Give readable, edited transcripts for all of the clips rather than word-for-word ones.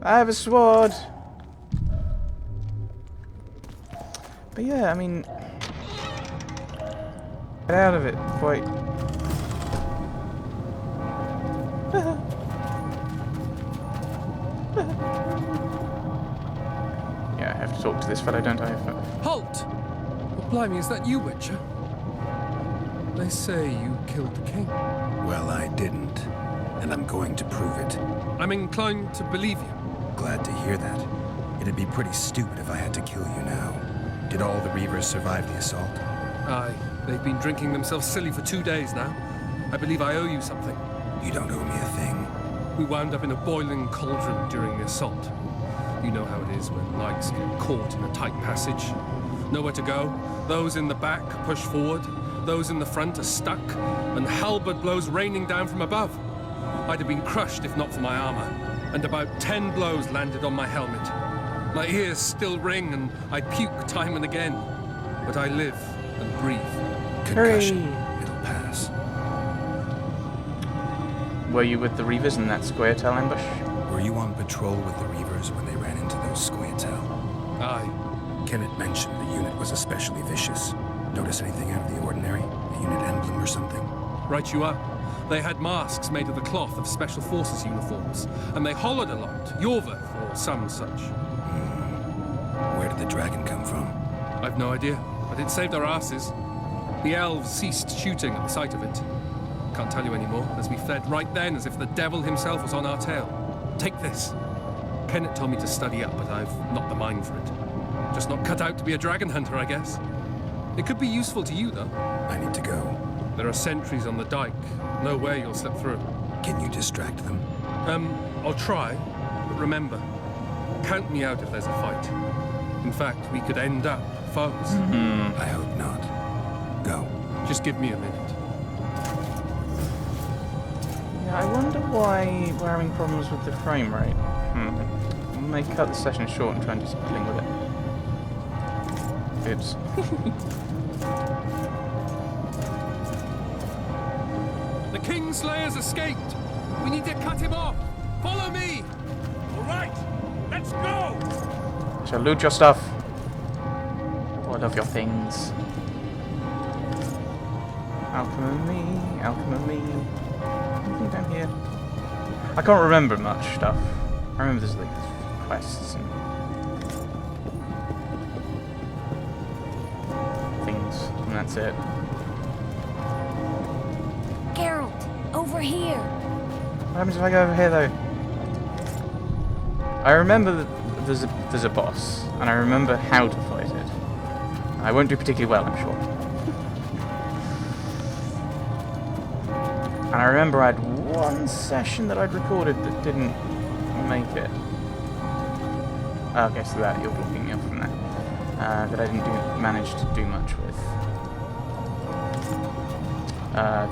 I have a sword. But yeah, I mean, get out of it, boy. Yeah, I have to talk to this fellow, don't I? Halt! Well, blimey, is that you, Witcher? They say you killed the king. Well, I didn't, and I'm going to prove it. I'm inclined to believe you. Glad to hear that. It'd be pretty stupid if I had to kill you now. Did all the Reavers survive the assault? Aye, they've been drinking themselves silly for 2 days now. I believe I owe you something. You don't owe me a thing. We wound up in a boiling cauldron during the assault. You know how it is when knights get caught in a tight passage. Nowhere to go. Those in the back push forward. Those in the front are stuck. And halberd blows raining down from above. I'd have been crushed if not for my armor. And about 10 blows landed on my helmet. My ears still ring and I puke time and again. But I live and breathe. Concussion. It'll pass. Were you with the Reavers in that Squirtle ambush? Were you on patrol with the Reavers when they ran into those Squirtle? Aye. Kenneth mentioned the unit was especially vicious. Notice anything out of the ordinary? A unit emblem or something? Right you are. They had masks made of the cloth of Special Forces uniforms, and they hollered a lot, Yorvith or some such. Where did the dragon come from? I've no idea, but it saved our asses. The elves ceased shooting at the sight of it. Can't tell you anymore, as we fled right then as if the devil himself was on our tail. Take this. Kenneth told me to study up, but I've not the mind for it. Just not cut out to be a dragon hunter, I guess. It could be useful to you, though. I need to go. There are sentries on the dike. No way you'll slip through. Can you distract them? I'll try. But remember, count me out if there's a fight. In fact, we could end up foes. I hope not. Go. Just give me a minute. Yeah, I wonder why we're having problems with the frame rate. We may cut the session short and try and do something with it. Oops. The Kingslayer's escaped! We need to cut him off! Follow me! All right, let's go! Shall loot your stuff. Oh, I love your things. Alchemy. Anything down here? I can't remember much stuff. I remember there's like quests and things, and that's it. Geralt, over here. What happens if I go over here though? I remember that there's a boss, and I remember how to fight it. I won't do particularly well, I'm sure. And I remember I had one session that I'd recorded that didn't make it. Okay, so that you're blocking me off from that. That I didn't manage to do much with. I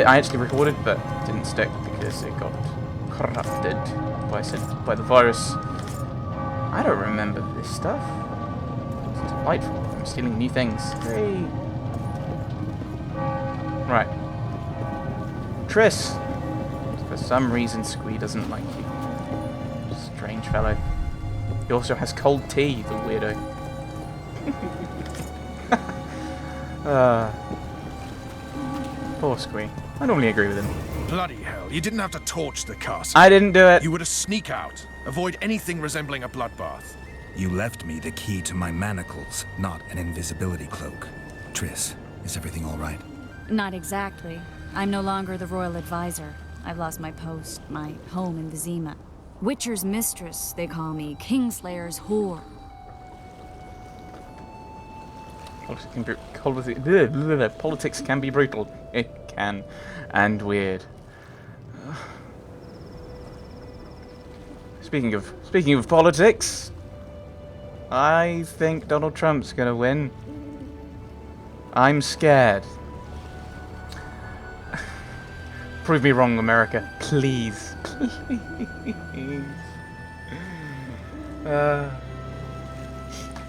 actually recorded, but didn't stick because it got corrupted by the virus. I don't remember this stuff. It's delightful. I'm stealing new things. Hey. Right. Triss. For some reason, Squee doesn't like you. Strange fellow. He also has cold tea, the weirdo. Poor Squee. I normally agree with him. Bloody hell, you didn't have to torch the castle. I didn't do it. You were to sneak out. Avoid anything resembling a bloodbath. You left me the key to my manacles, not an invisibility cloak. Triss, is everything all right? Not exactly. I'm no longer the royal advisor. I've lost my post, my home in Vizima. Witcher's mistress, they call me. Kingslayer's whore. Politics can be brutal. It can. And weird. Speaking of politics, I think Donald Trump's gonna win. I'm scared. Prove me wrong, America. Please. Please.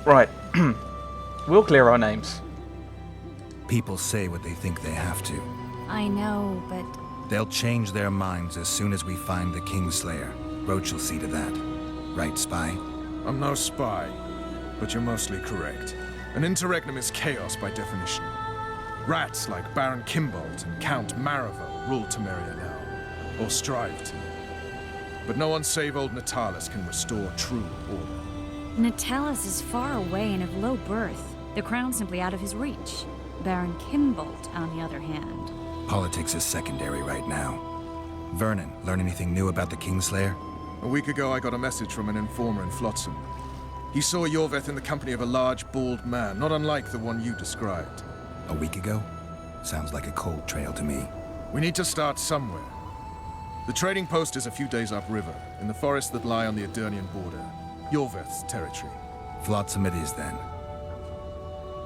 Right. We'll clear our names. People say what they think they have to. I know, but... They'll change their minds as soon as we find the Kingslayer. Roach will see to that. Right, Spy? I'm no spy, but you're mostly correct. An interregnum is chaos by definition. Rats like Baron Kimbold and Count Maravel rule Temeria now, or strive to. But no one save old Natalis can restore true order. Natalis is far away and of low birth. The crown's simply out of his reach. Baron Kimbold, on the other hand. Politics is secondary right now. Vernon, learn anything new about the Kingslayer? A week ago, I got a message from an informer in Flotsam. He saw Yorveth in the company of a large, bald man, not unlike the one you described. A week ago? Sounds like a cold trail to me. We need to start somewhere. The trading post is a few days upriver, in the forests that lie on the Adernian border. Yorveth's territory. Flotsam it is, then.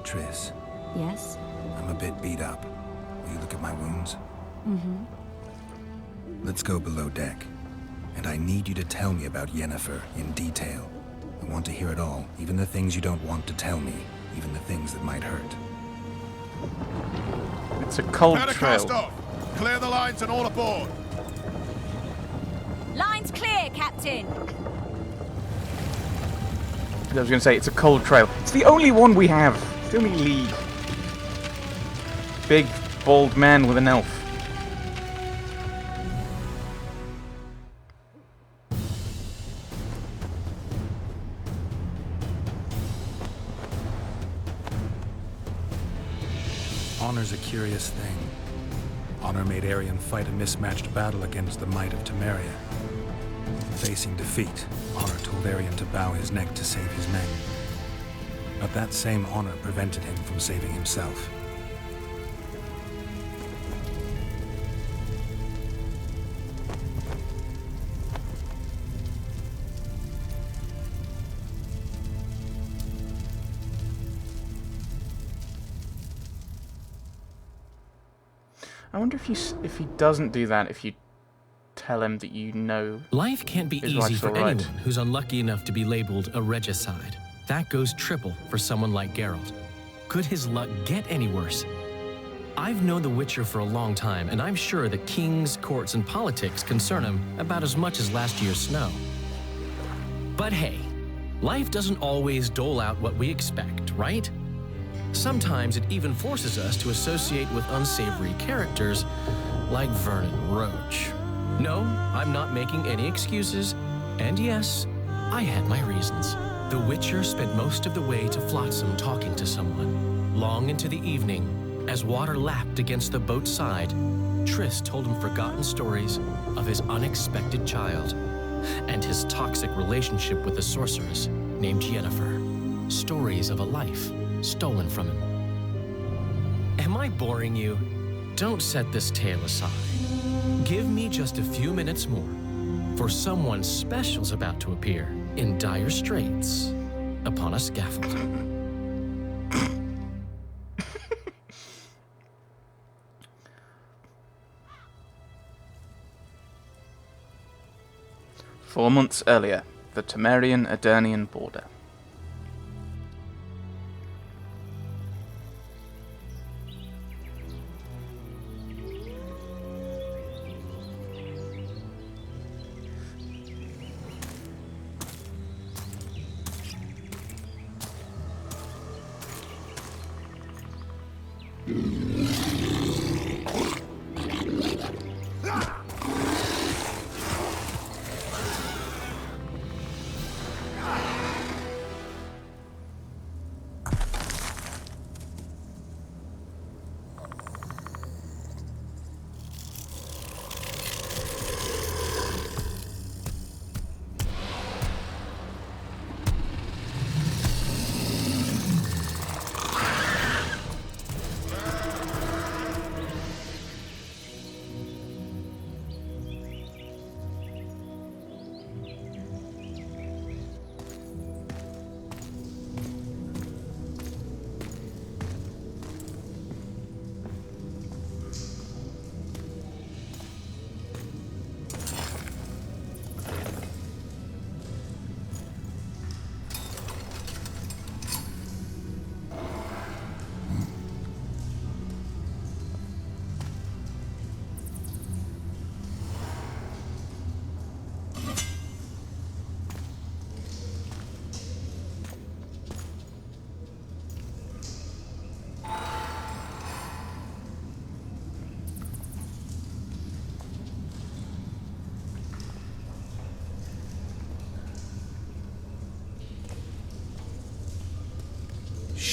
Triss, Yes? I'm a bit beat up. Will you look at my wounds? Mm-hmm. Let's go below deck. And I need you to tell me about Yennefer in detail. I want to hear it all, even the things you don't want to tell me, even the things that might hurt. It's a cold Prepare to cast trail. off! Clear the lines and all aboard! Lines clear, Captain! I was going to say, it's a cold trail. It's the only one we have. It's the only lead. Big, bald man with an elf. Honor's a curious thing. Honor made Arion fight a mismatched battle against the might of Temeria. Facing defeat, Honor told Arion to bow his neck to save his men. But that same honor prevented him from saving himself. I wonder if he doesn't do that, if you tell him that you know. Life can't be His easy wife's for all right. anyone who's unlucky enough to be labeled a regicide. That goes triple for someone like Geralt. Could his luck get any worse? I've known the Witcher for a long time, and I'm sure that kings, courts, and politics concern him about as much as last year's snow. But hey, life doesn't always dole out what we expect, right? Sometimes it even forces us to associate with unsavory characters like Vernon Roach. No, I'm not making any excuses, and yes, I had my reasons. The Witcher spent most of the way to Flotsam talking to someone. Long into the evening, as water lapped against the boat's side, Triss told him forgotten stories of his unexpected child and his toxic relationship with a sorceress named Yennefer. Stories of a life stolen from him. Am I boring you? Don't set this tale aside. Give me just a few minutes more, for someone special's about to appear in dire straits upon a scaffold. Four months earlier, the Temerian-Adernian border.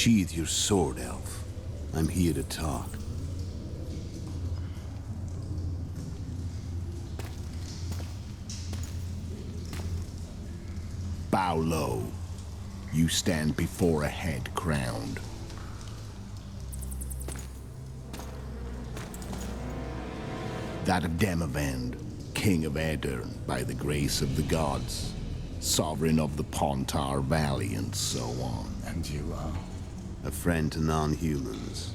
Sheathe your sword, elf. I'm here to talk. Bow low. You stand before a head crowned. That of Demavend, king of Aedirn, by the grace of the gods, sovereign of the Pontar Valley, and so on. And you are? A friend to non-humans.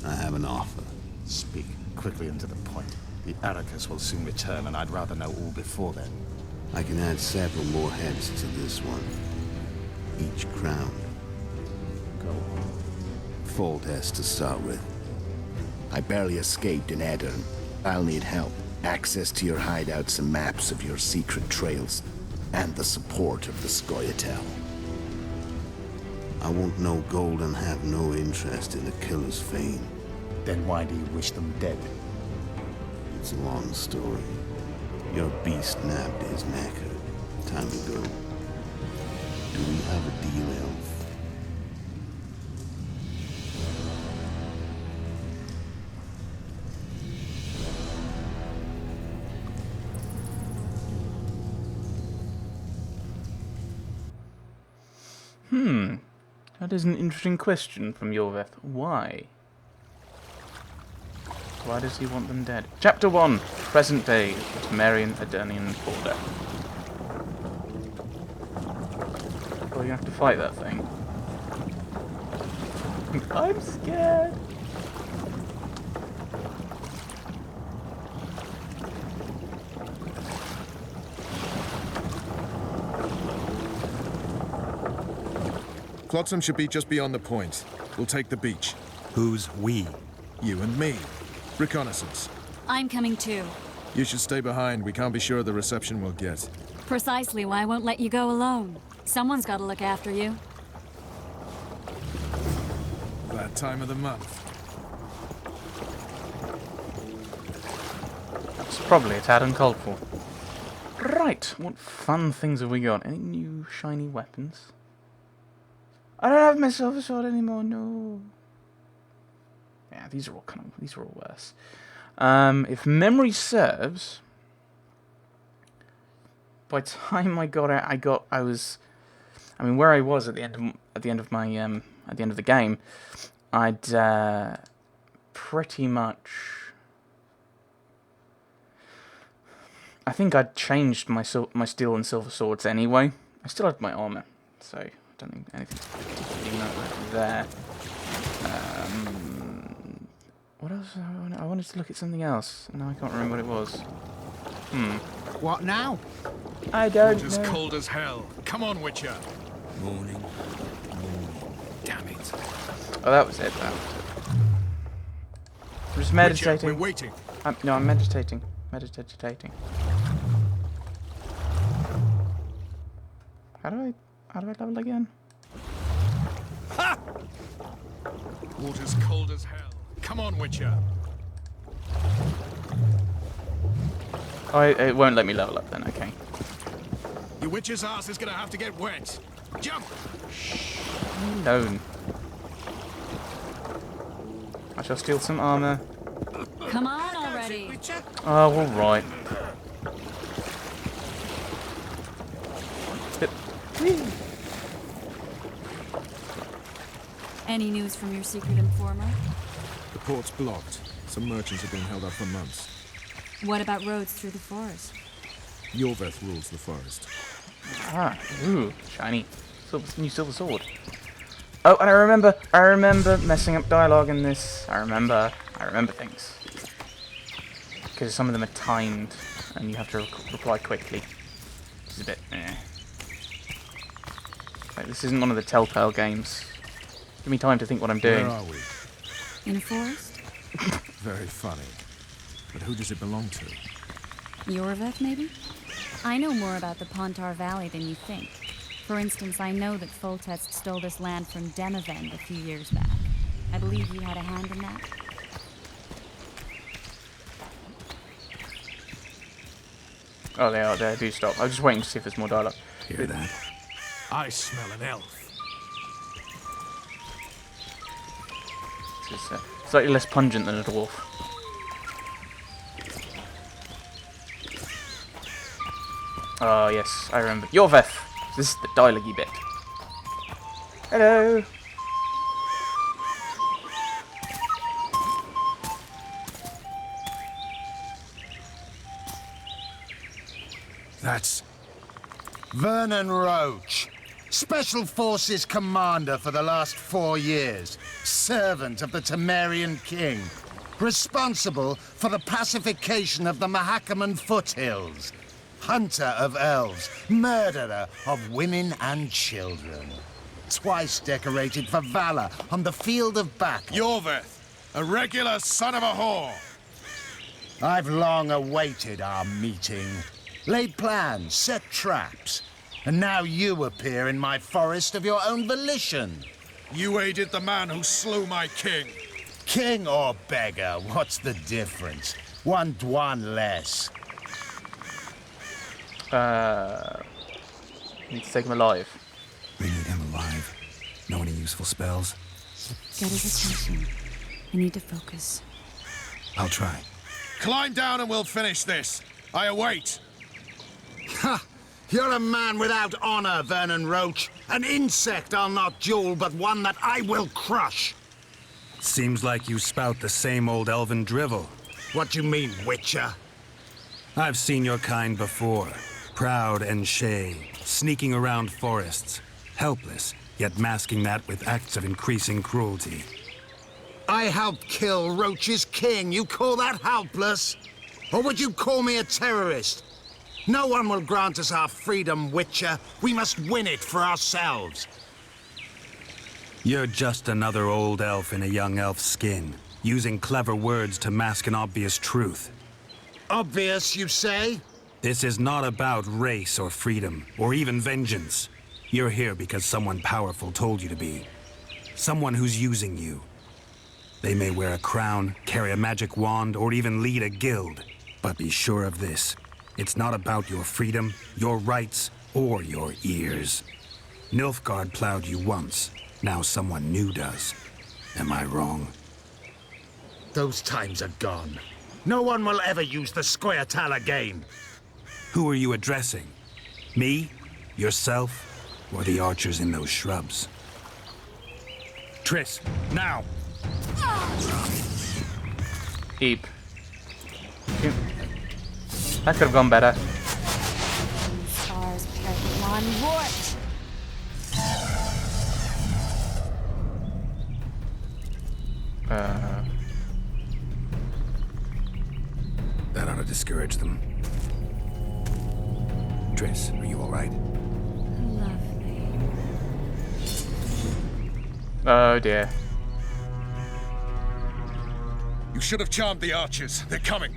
I have an offer. Speak quickly and to the point. The Arrakis will soon return, and I'd rather know all before then. I can add several more heads to this one. Each crowned. Go on. Foltest to start with. I barely escaped in Aedirn. I'll need help. Access to your hideouts and maps of your secret trails. And the support of the Scoia'tael. I want no gold and have no interest in the killer's fame. Then why do you wish them dead? It's a long story. Your beast nabbed his knacker. Time to go. Do we have a deal, elf? That is an interesting question from Yorveth. Why? Why does he want them dead? Chapter 1. Present day. The Temerian Aedirnian border. Oh, you have to fight that thing. I'm scared. Flotsam should be just beyond the point. We'll take the beach. Who's we? You and me. Reconnaissance. I'm coming too. You should stay behind. We can't be sure of the reception we'll get. Precisely why I won't let you go alone. Someone's got to look after you. That time of the month. That's probably a tad uncalled for. Right, what fun things have we got? Any new shiny weapons? I don't have my silver sword anymore, no. Yeah, these are all worse. If memory serves, by the time I got out, I mean, where I was at the end of the game, I'd pretty much, I think I'd changed my steel and silver swords anyway. I still had my armor, so I don't think anything particularly noteworthy there. What else? I wanted to look at something else. No, I can't remember what it was. What now? I don't It's know. as cold as hell. Come on, Witcher. Morning. Damn it. Oh, that was it. That was it. I'm just meditating. Witcher, we're waiting. No, I'm meditating. Meditating. How do I level again? Ha! Water's cold as hell. Come on, Witcher. Oh, it won't let me level up then. Okay. Your Witcher's ass is gonna have to get wet. Jump! Alone. I shall steal some armor. Come on already. Oh, all right. Any news from your secret informer? The port's blocked. Some merchants have been held up for months. What about roads through the forest? Yorveth rules the forest. Ah, ooh, shiny. New silver sword. Oh, and I remember messing up dialogue in this. I remember things. Because some of them are timed, and you have to reply quickly. Which is a bit, Like, this isn't one of the Telltale games. Give me time to think what I'm doing. Where are we? In a forest? Very funny. But who does it belong to? Yorveth, maybe? I know more about the Pontar Valley than you think. For instance, I know that Foltest stole this land from Demavend a few years back. I believe you had a hand in that. Oh, they do stop. I was just waiting to see if there's more dialogue. Hear that? I smell an elf. is slightly less pungent than a dwarf. Oh yes, I remember. Yorveth! This is the dialogue-y bit. Hello! That's... Vernon Roach, Special Forces Commander for the last 4 years, servant of the Temerian King, responsible for the pacification of the Mahakaman foothills, hunter of elves, murderer of women and children. Twice decorated for valor on the field of battle. Yorveth, a regular son of a whore. I've long awaited our meeting. Laid plans, set traps. And now you appear in my forest of your own volition. You aided the man who slew my king. King or beggar, what's the difference? One Dwan less. Need to take him alive. We need him alive. Know any useful spells? Get his attention. I need to focus. I'll try. Climb down and we'll finish this. I await. Ha! You're a man without honor, Vernon Roach. An insect I'll not duel, but one that I will crush. Seems like you spout the same old elven drivel. What do you mean, Witcher? I've seen your kind before. Proud and shay, sneaking around forests. Helpless, yet masking that with acts of increasing cruelty. I helped kill Roach's king. You call that helpless? Or would you call me a terrorist? No one will grant us our freedom, Witcher. We must win it for ourselves. You're just another old elf in a young elf's skin, using clever words to mask an obvious truth. Obvious, you say? This is not about race or freedom, or even vengeance. You're here because someone powerful told you to be. Someone who's using you. They may wear a crown, carry a magic wand, or even lead a guild. But be sure of this. It's not about your freedom, your rights, or your ears. Nilfgaard plowed you once. Now someone new does. Am I wrong? Those times are gone. No one will ever use the Squirtal again. Who are you addressing? Me? Yourself? Or the archers in those shrubs? Triss, now! Eep. That could have gone better. Stars Pergamon Wart! That ought to discourage them. Triss, are you alright? Lovely. Oh dear. You should have charmed the archers. They're coming.